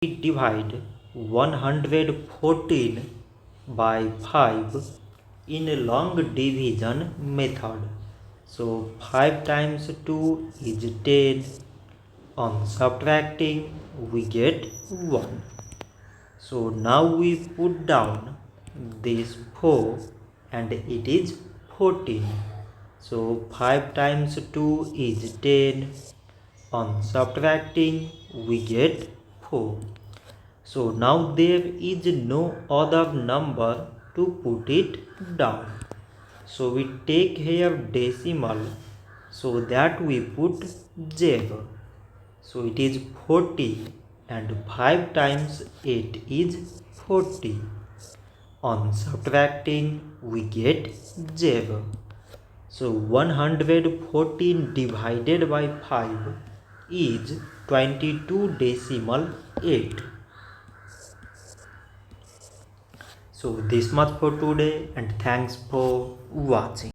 we divide 114 by 5 in a long division method. So 5 times 2 is 10. On subtracting we get 1. So now we put down this 4 and it is 14. So 5 times 2 is 10. On subtracting we get 4. So now there is no other number to put it down. So we take here decimal, so that we put 0. So it is 40 and 5 times 8 is 40. On subtracting we get 0. So 114 divided by 5 is 22.8. So this much for today and thanks for watching.